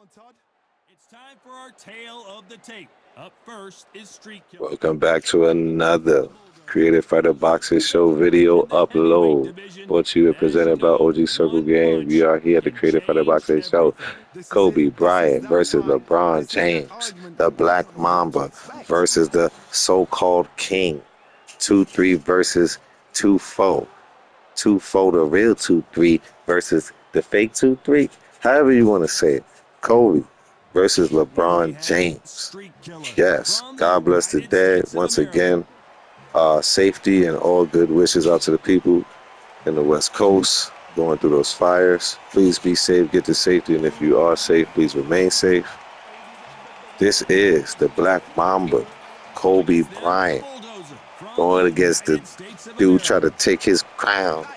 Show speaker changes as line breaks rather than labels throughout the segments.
It's time for our tale of the tape. Up first is Street Killer.
Welcome back to another Creative Fighter Boxing Show video
In the heavyweight
upload.
division,
Brought to you and
and as you
presented by
know,
OG Circle
one
Game. We
punch
are here at the
can
Creative Fighter
change
Boxing Show.
everything.
Kobe Bryant versus LeBron James. The Black Mamba versus the so-called King. 2-3 versus 2-4. 2-4 the real 2-3 versus the fake 2-3. However you want to say it. Kobe versus
Here we
LeBron
have
James.
Street Killer
Yes,
from the
God bless the
United
dead.
States of
Once
America.
again, safety and all good wishes out to the people in the West Coast going through those fires. Please be safe, get to safety, and if you are safe, please remain safe. This is the Black Mamba,
Up
Kobe
against them, the
Bryant,
Bulldozer from the
going against the
United States of
dude trying to
America.
take his crown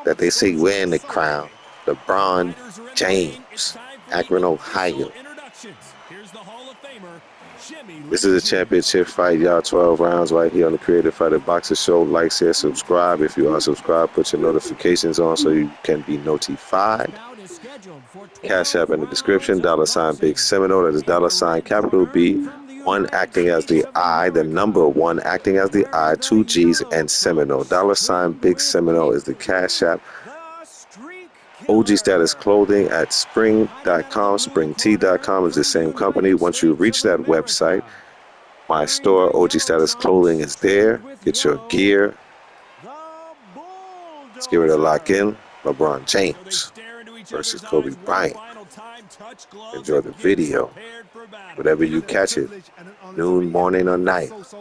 that they say wearing the crown,
The
LeBron
fighters are in the ring. It's
James,
time for the
Akron,
official
Ohio.
introductions. Here's the Hall of Famer, Jimmy
This
Lee
is a
Jr.
championship fight, y'all. 12 rounds right here on the Creative Fighter Boxer Show. Like, share, subscribe. If you are subscribed, put your notifications on so you can be notified.
Bout is scheduled for
Cash
12
App in the description.
rounds of
$ Big
boxing.
Seminole. That is
In the
$
red
capital
corner
B.
from the
One
United
acting as
States
the
of
I, the
America,
number one acting as the I,
wearing the
two G's
yellow
and Seminole.
trunks,
$
trimmed
Big
with
Seminole
pink,
is the Cash App.
the Streak
OG Status
Killer.
Clothing at
Fighting out of the
spring.com.
blue corner
Springtee.com is the
from the
same company.
United
Once you
States
reach
of
that website,
America,
my
wearing
store,
the
OG
yellow
Status Clothing,
trunks,
is there.
trimmed with
Get your
yellow,
gear.
the
Let's give it a lock in.
Bulldozer.
LeBron
So they
James
stare into each
versus
other's
Kobe
eyes one
Bryant.
final time, touch gloves,
Enjoy
and
the
get
video.
prepared for battle.
Whatever you catch it, noon, morning, or night. Let's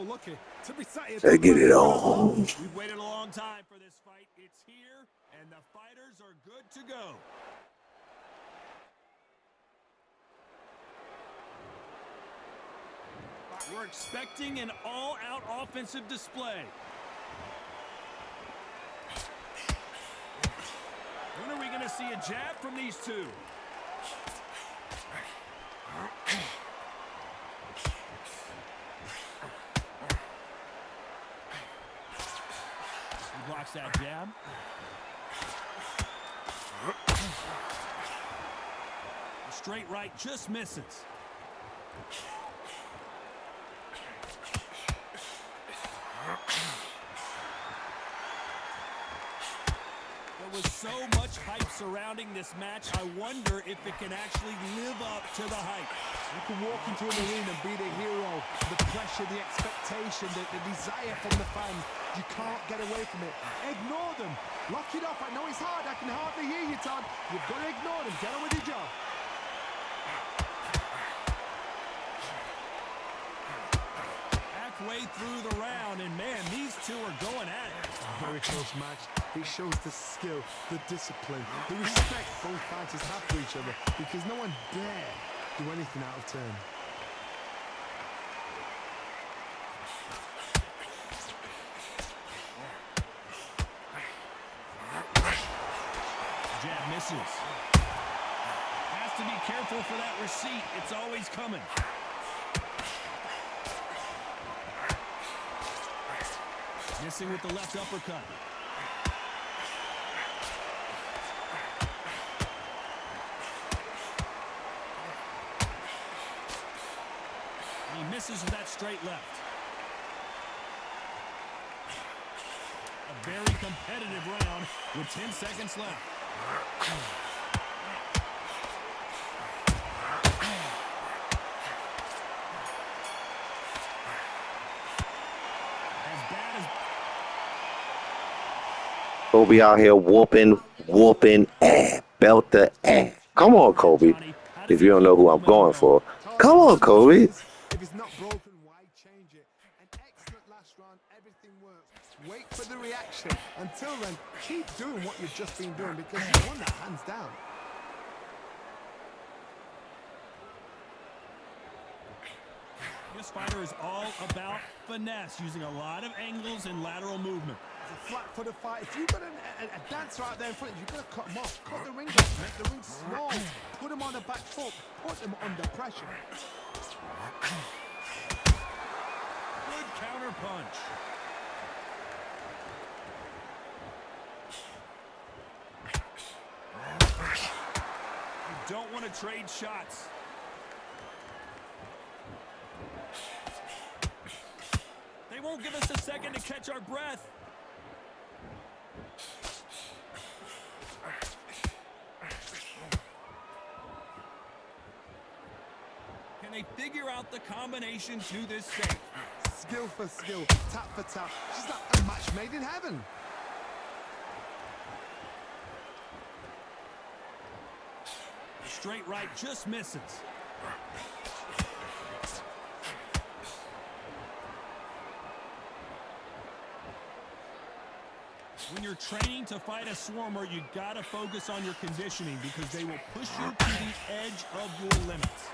get it on.
We've waited a long time for this fight. It's here, and the fighters are good to go. We're expecting an all-out offensive display. When are we going to see a jab from these two? He blocks that jab. A straight right just misses. There was so much hype surrounding this match, I wonder if it can actually live up to the hype.
You can walk into an arena and be the hero. The pressure, the expectation, the desire from the fans. You can't get away from it. Ignore them. Lock it off. I know it's hard. I can hardly hear you, Todd. You've got to ignore them. Get on with your job.
Halfway through the round, and man, these two are going at it.
Very close match. It shows the skill, the discipline, the respect both fighters have for each other because no one dare do anything out of turn.
Jab misses. Has to be careful for that receipt. It's always coming. Missing with the left uppercut. And he misses with that straight left. A very competitive round with 10 seconds left. As bad as
Kobe out here whooping ass. Belt the ass. Come on, Kobe.
Johnny, how does
If
he
you don't
keep
know
the
who I'm
momentum
going for.
Todd,
Come on,
the
Kobe.
is, if it's not broken, why change it? An excellent last round, everything works. Wait for the reaction. Until then, keep doing what you've just been doing because you won that hands down.
This fighter is all about finesse, using a lot of angles and lateral movement.
It's a flat-footed fight. If you've got a dancer out there in front of you, you've got to cut him off. Cut the ring off, make the ring small. Put him on the back foot. Put him under pressure.
Good counter punch. don't want to trade shots. They won't give us a second to catch our breath. Can they figure out the combination to this save?
Skill for skill, tap for tap. She's like a match made in heaven.
Straight right just misses. When you're training to fight a swarmer, you gotta focus on your conditioning because they will push you to the edge of your limits.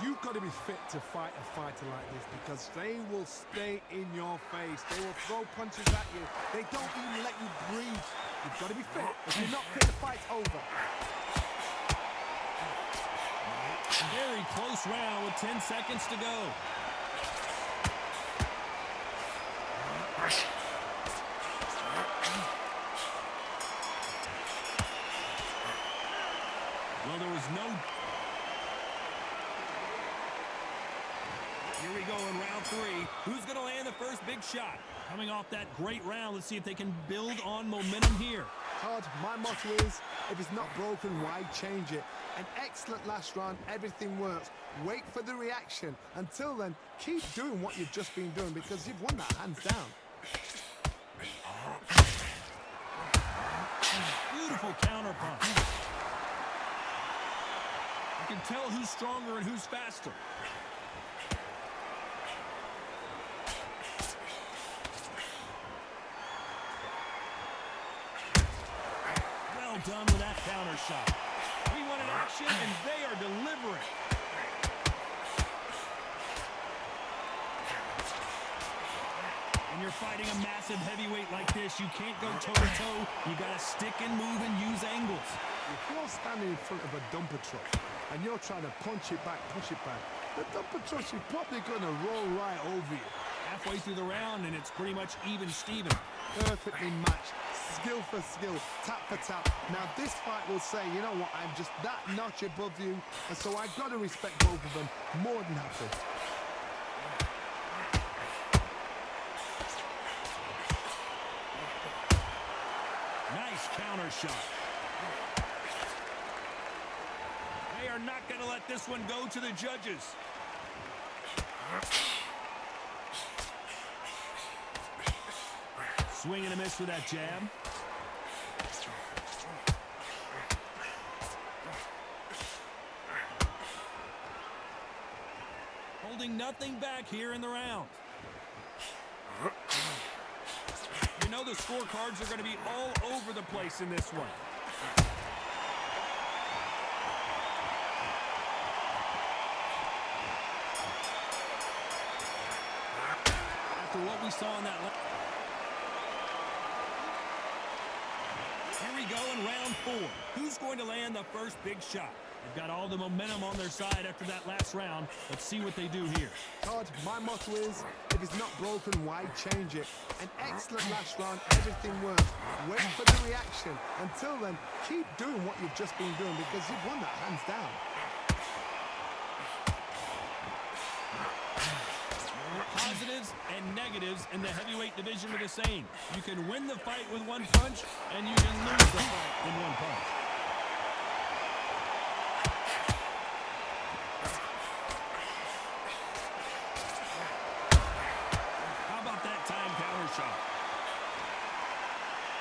You've got to be fit to fight a fighter like this because they will stay in your face. They will throw punches at you. They don't even let you breathe. You've got to be fit. If you're not fit, the fight's over.
Very close round with 10 seconds to go. Well, there was no... Here we go in round 3. Who's going to land the first big shot? Coming off that great round, let's see if they can build on momentum here.
Todd, my motto is, if it's not broken, why change it? An excellent last round, everything works. Wait for the reaction. Until then, keep doing what you've just been doing because you've won that hands down.
Beautiful counter punch. You can tell who's stronger and who's faster. Well done with that counter shot. We wanted action, and they are delivering. When you're fighting a massive heavyweight like this, you can't go toe-to-toe. You got to stick and move and use angles.
If you're standing in front of a dumper truck and you're trying to punch it back, push it back, the dumper truck is probably going to roll right over you.
Halfway through the round, and it's pretty much even Steven.
Perfectly matched, skill for skill, tap for tap. Now this fight will say, you know what, I'm just that notch above you, and so I've got to respect both of them more than happy.
Nice counter shot. They are not going to let this one go to the judges. Swing and a miss with that jab. Holding nothing back here in the round. You know the scorecards are going to be all over the place in this one. After what we saw in that... Here we go in round 4. Who's going to land the first big shot? They've got all the momentum on their side after that last round. Let's see what they do here.
Todd, my motto is, if it's not broken, why change it? An excellent last round, everything works. Wait for the reaction. Until then, keep doing what you've just been doing because you've won that hands down.
Positives and negatives in the heavyweight division are the same. You can win the fight with one punch, and you can lose the fight in one punch. How about that time counter shot?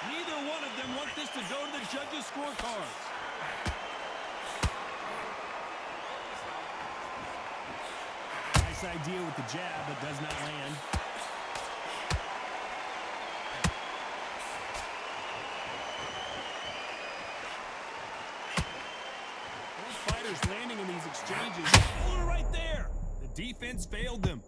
Neither one of them want this to go to the judges' scorecards. Nice idea with the jab, but does not land. Both fighters landing in these exchanges. Oh, right there! The defense failed them.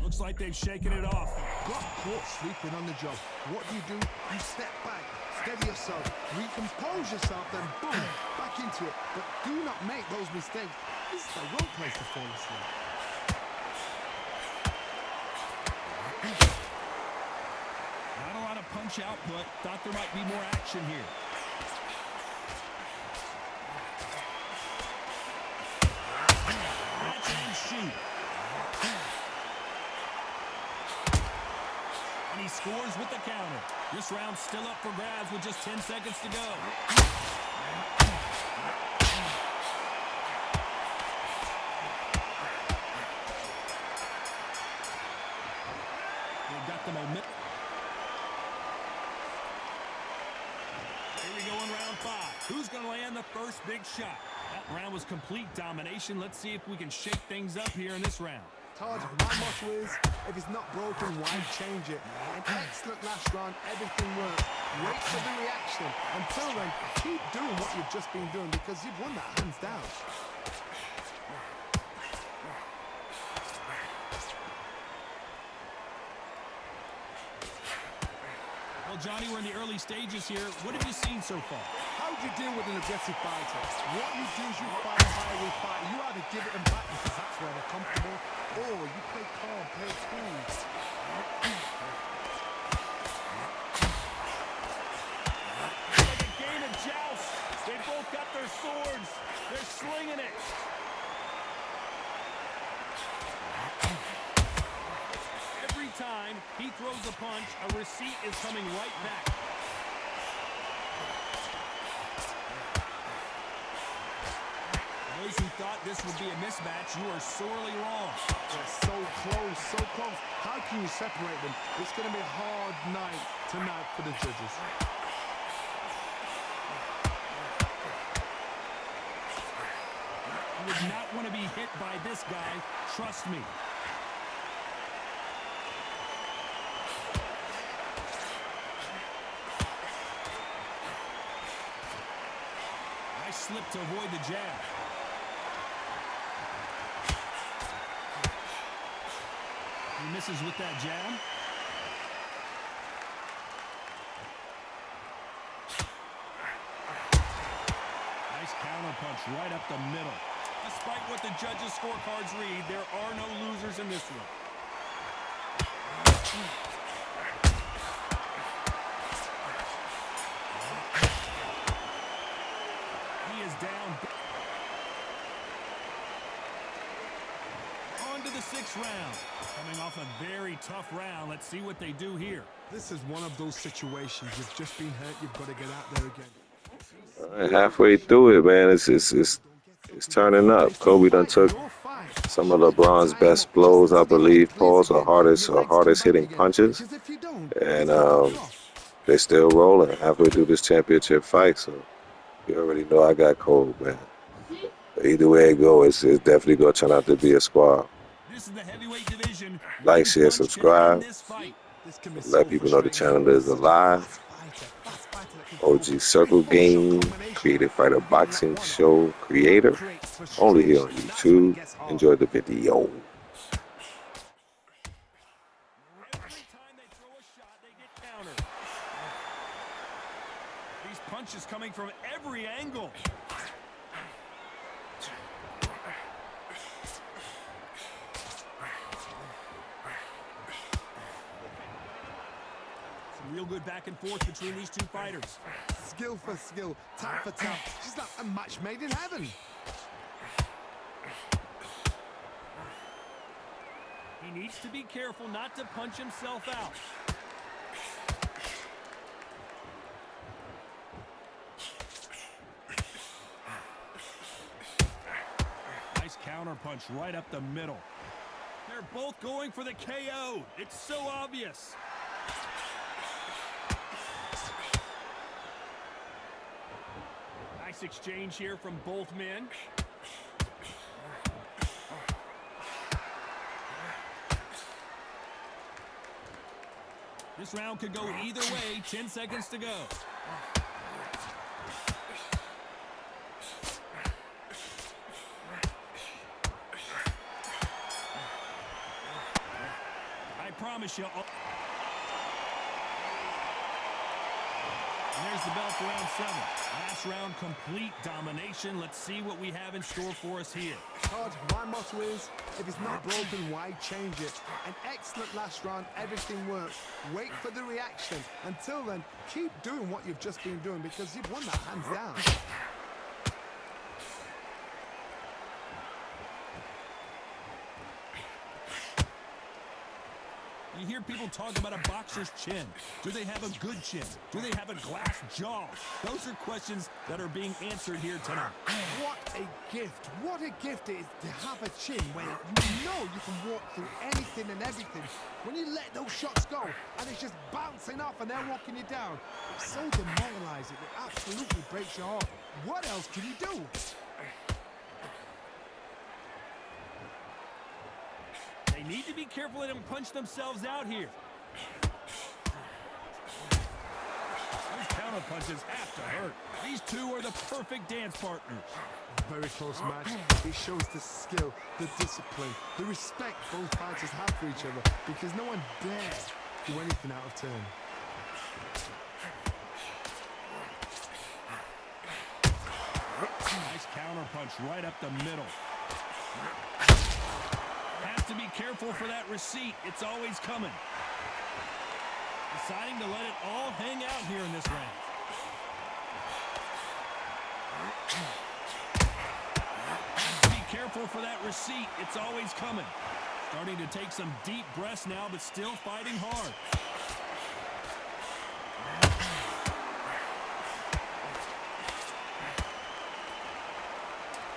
Looks like they've shaken it off.
Got caught sleeping on the job. What do? You step back, steady yourself, recompose yourself, then boom, back into it. But do not make those mistakes. This is the wrong place to fall asleep.
Not punch output. Thought there might be more action here. Catch and shoot. And he scores with the counter. This round's still up for grabs with just 10 seconds to go. They've got the momentum. Here we go in round 5. Who's going to land the first big shot? That round was complete domination. Let's see if we can shake things up here in this round.
Todd, my motto is, if it's not broken, why change it? An excellent last round, everything worked. Wait for the reaction. Until then, keep doing what you've just been doing because you've won that hands down.
Well, Johnny, we're in the early stages here. What have you seen so far?
How do you deal with an aggressive fighter? What you do is you fight fire with fire. You either give it them back because that's where they're comfortable, or you play calm, play cool.
Like a game of joust. They both got their swords. They're slinging it. Every time he throws a punch, a receipt is coming right back. Those who thought this would be a mismatch, you are sorely wrong.
They're so close, so close. How can you separate them? It's going to be a hard night tonight for the judges.
You would not want to be hit by this guy. Trust me. Nice slip to avoid the jab. He misses with that jab. Nice counter punch right up the middle. Despite what the judges' scorecards read, there are no losers in this one. He is down. On to the 6th round. Coming off a very tough round. Let's see what they do here.
This is one of those situations. You've just been hurt. You've got to get out there again.
Halfway through it, man, it's turning up. Kobe done took some of LeBron's best blows, I believe, Paul's hardest hitting punches, and they're still rolling halfway through this championship fight. So you already know I got Kobe, man. Either way it goes, it's definitely gonna turn out to be a squad.
This is the heavyweight division.
Like, share, subscribe. Let people know the channel is alive. OG Circle Game, Creative Fighter Boxing Show creator. Only here on YouTube. Enjoy the video.
Every time they throw a shot, they get countered. These punches coming from every angle. Real good back and forth between these two fighters.
Skill for skill, tap for tap. She's like a match made in heaven.
He needs to be careful not to punch himself out. Nice counter punch right up the middle. They're both going for the KO. It's so obvious. Nice exchange here from both men. This round could go either way. 10 seconds to go. I promise you. And there's the bell for round 7. Last round, complete domination. Let's see what we have in store for us here.
Todd, my motto is, if it's not broken, why change it? An excellent last round, everything works. Wait for the reaction. Until then, keep doing what you've just been doing because you've won that hands down.
You hear people talk about a boxer's chin. Do they have a good chin? Do they have a glass jaw? Those are questions that are being answered here tonight.
What a gift. What a gift it is to have a chin where you know you can walk through anything and everything. When you let those shots go and it's just bouncing off and they're walking you down, it's so demoralizing. It absolutely breaks your heart. What else can you do?
They need to be careful they don't punch themselves out here. Those counter punches have to hurt. These two are the perfect dance partners.
Very close match. It shows the skill, the discipline, the respect both fighters have for each other because no one dares do anything out of turn.
Nice counter punch right up the middle. Have to be careful for that receipt. It's always coming. Deciding to let it all hang out here in this round. Have to be careful for that receipt. It's always coming. Starting to take some deep breaths now, but still fighting hard.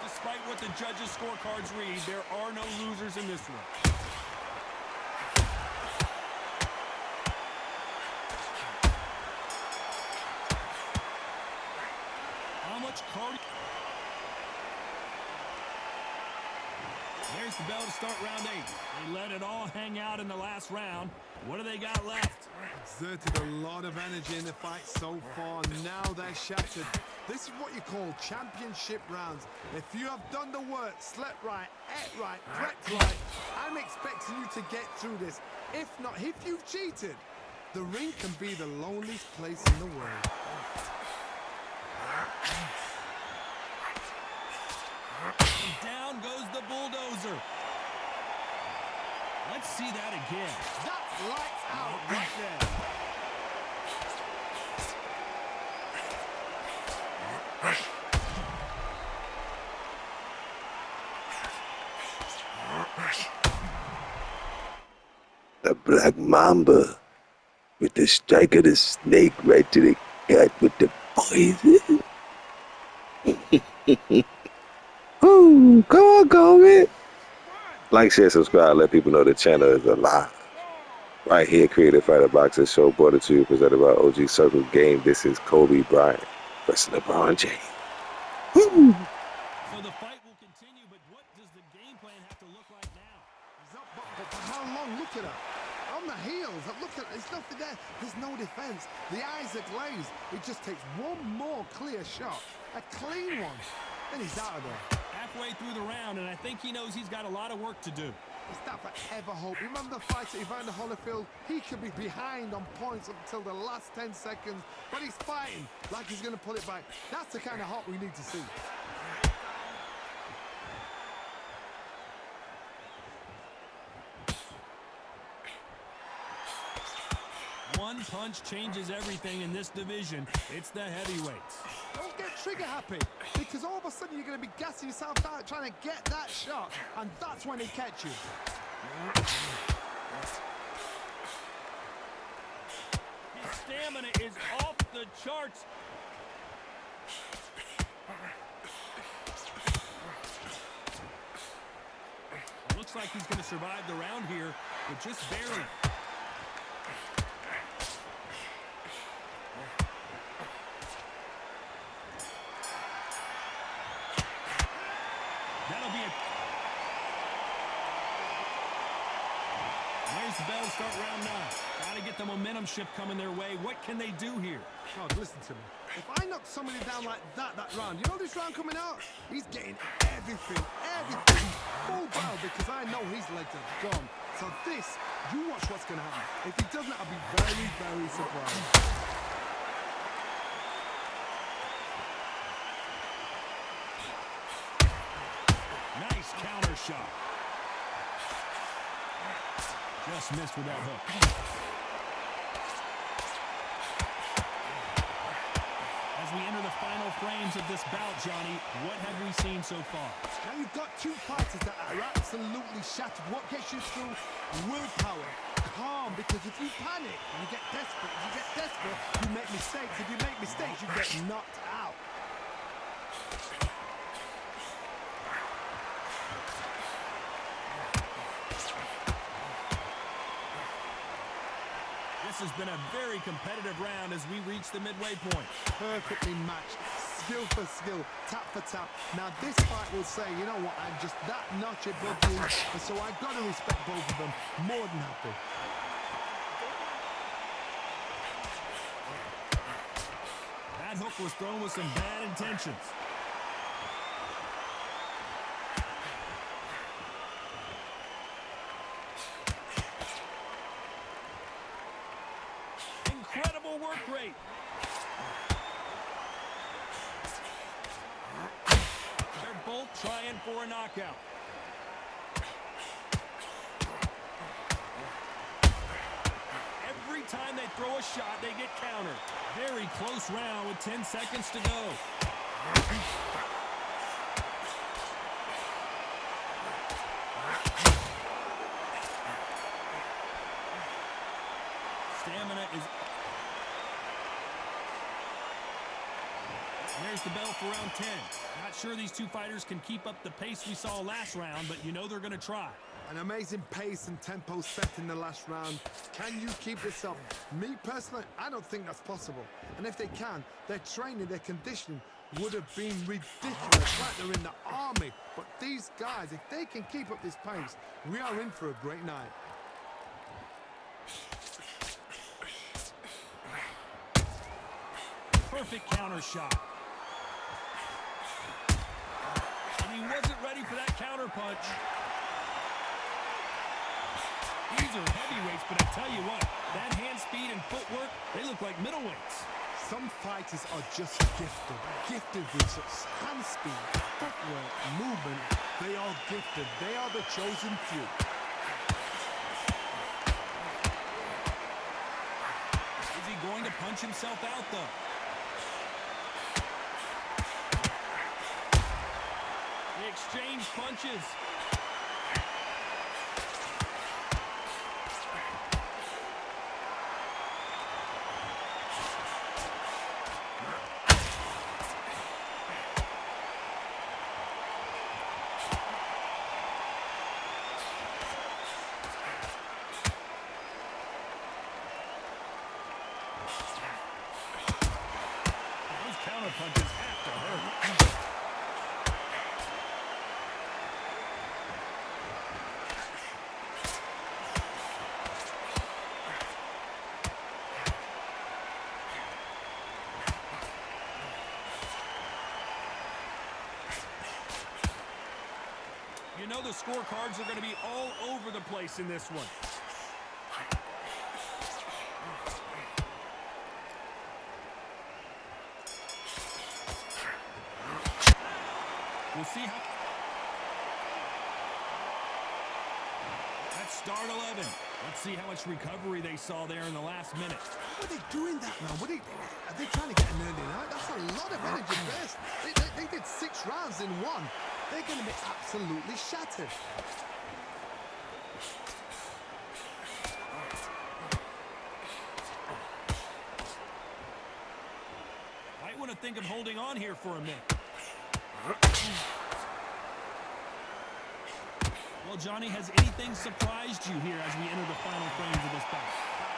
Despite what the judges' scorecards read, there are no losers in this one. How much cardio? There's the bell to start round 8. They let it all hang out in the last round. What do they got left?
Exerted a lot of energy in the fight so far. Now they're shattered. This is what you call championship rounds. If you have done the work, slept right, ate right, prepped right, I'm expecting you to get through this. If not, if you've cheated, the ring can be the loneliest place in the world.
And down goes the bulldozer. Let's see that again.
That's lights out right there.
The Black Mamba with the strike of the snake right to the gut with the poison. Ooh, come on, Kobe. Like, share, subscribe, let people know the channel is alive. Right here, Creative Fighter Boxing Show, brought to you, presented by OG Circle Game. This is Kobe Bryant versus LeBron James. Woo!
So the fight will continue, but what does the game plan have to look like now?
He's up, but for how long? Look at her. On the heels. Look at there's nothing there. There's no defense. The eyes are glazed. It just takes one more clear shot. A clean one. Then he's out of there.
Halfway through the round, and I think he knows he's got a lot of work to do.
Is that for ever hope? Remember the fight at Evander Holyfield? He could be behind on points until the last 10 seconds, but he's fighting like he's going to pull it back. That's the kind of hope we need to see.
One punch changes everything in this division. It's the heavyweights.
Don't get trigger happy, because all of a sudden you're going to be gassing yourself out trying to get that shot, and that's when he catch you.
His stamina is off the charts. Looks like he's going to survive the round here, but just barely. That'll be a... There's the bell to start round 9. Gotta get the momentum shift coming their way. What can they do here?
Oh, listen to me. If I knock somebody down like that round, you know this round coming out? He's getting everything full barrel because I know his legs are gone. So this, you watch what's going to happen. If he doesn't, I'll be very, very surprised.
shot. Just missed with that hook. As we enter the final frames of this bout, Johnny, what have we seen so far?
Now you've got two fighters that are absolutely shattered. What gets you through? Willpower. Calm, because if you panic and you get desperate, you make mistakes. If you make mistakes, you get knocked out.
This has been a very competitive round as we reach the midway point.
Perfectly matched, skill for skill, tap for tap. Now this fight will say, you know what, I'm just that notch above you, and so I've got to respect both of them. More than happy.
That hook was thrown with some bad intentions. Incredible work rate. They're both trying for a knockout. Every time they throw a shot, they get countered. Very close round with 10 seconds to go. Stamina is... There's the bell for round 10. Not sure these two fighters can keep up the pace we saw last round, but you know they're going to try.
An amazing pace and tempo set in the last round. Can you keep this up? Me personally, I don't think that's possible. And if they can, their training, their conditioning would have been ridiculous, like they're in the army. But these guys, if they can keep up this pace, we are in for a great night.
Perfect counter shot. And he wasn't ready for that counter punch. These are heavyweights, but I tell you what, that hand speed and footwork, they look like middleweights.
Some fighters are just gifted with such hand speed, footwork, movement. They are gifted. They are the chosen few.
Is he going to punch himself out, though? They exchange punches. Punches have to hurt. You know the scorecards are going to be all over the place in this one. We'll see how... That's start 11. Let's see how much recovery they saw there in the last minute.
How are they doing that now? Are they trying to get an early night? That's a lot of energy burst. They did 6 rounds in one. They're going to be absolutely shattered.
Might want to think of holding on here for a minute. Well, Johnny, has anything surprised you here as we enter the final frames of this bout?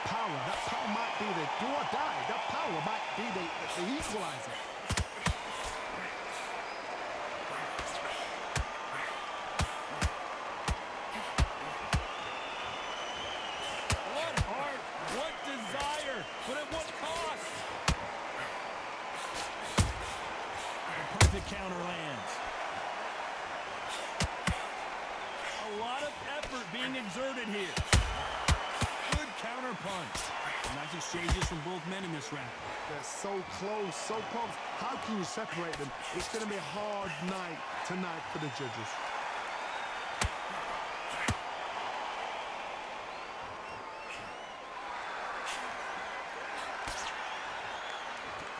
That power might be the do or die. That power might be the equalizer.
What heart, what desire, but at what cost? The perfect counter lands. A lot of effort being exerted here. Good counter punch. Nice exchanges from both men in this round.
They're so close, so close. How can you separate them? It's going to be a hard night tonight for the judges.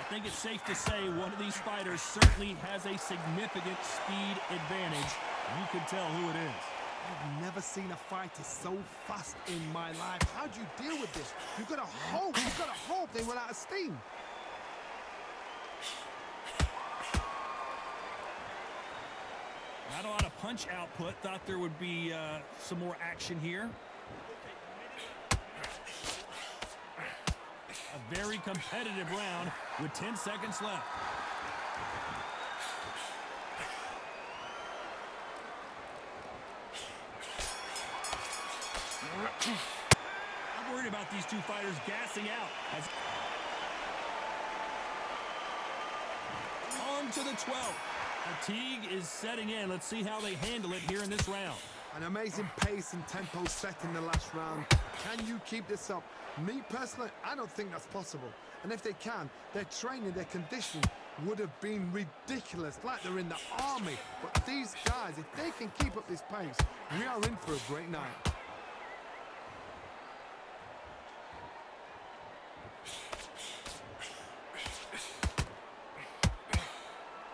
think it's safe to say one of these fighters certainly has a significant speed advantage. You can tell who it is.
I've never seen a fighter so fast in my life. How do you deal with this? You've got to hope they run out of steam.
Not a lot of punch output. Thought there would be some more action here. A very competitive round with 10 seconds left. I'm worried about these two fighters gassing out. On to the 12th. Fatigue is setting in. Let's see how they handle it here in this round.
An amazing pace and tempo set in the last round. Can you keep this up? Me personally, I don't think that's possible. And if they can, their training, their conditioning would have been ridiculous, like they're in the army. But these guys, if they can keep up this pace, we are in for a great night.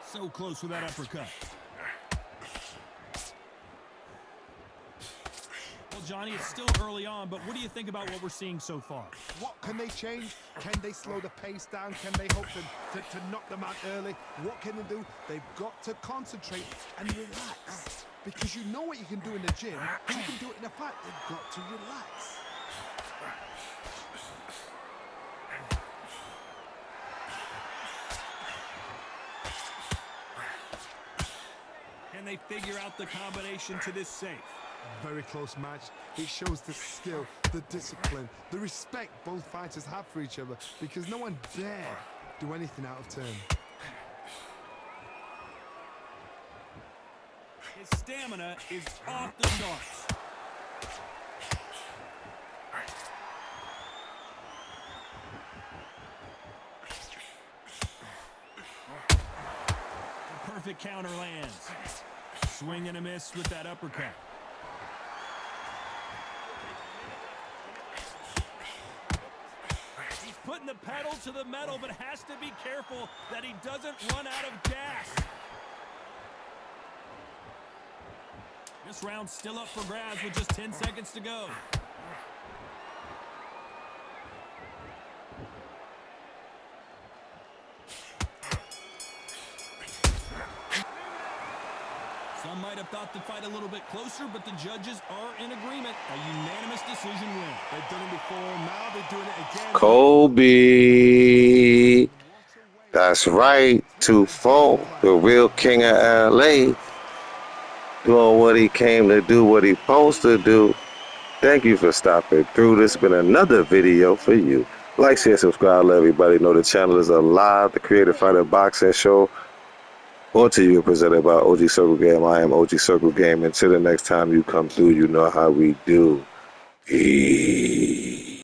So close with that uppercut. Well, Johnny, it's still early on, but what do you think about what we're seeing so far?
What can they change? Can they slow the pace down? Can they hope to knock them out early? What can they do? They've got to concentrate and relax. Because you know what you can do in the gym, you can do it in a fight. They've got to relax.
Can they figure out the combination to this safe?
A very close match. It shows the skill, the discipline, the respect both fighters have for each other, because no one dare do anything out of turn.
His stamina is off the charts. The perfect counter lands. Swing and a miss with that uppercut. He's putting the pedal to the metal, but has to be careful that he doesn't run out of gas. This round's still up for grabs with just 10 seconds to go. Some might have thought the fight a little bit closer, but the judges are in agreement. A unanimous decision win.
They've done it before, now they're doing it again.
Kobe. That's right. 2-4. The real king of LA. Doing what he came to do, what he supposed to do. Thank you for stopping through. This has been another video for you. Like, share, subscribe, let everybody know the channel is alive. The Creative Fighter Boxing Show. Brought to you, presented by OG Circle Game. I am OG Circle Game. Until the next time you come through, you know how we do. Peace.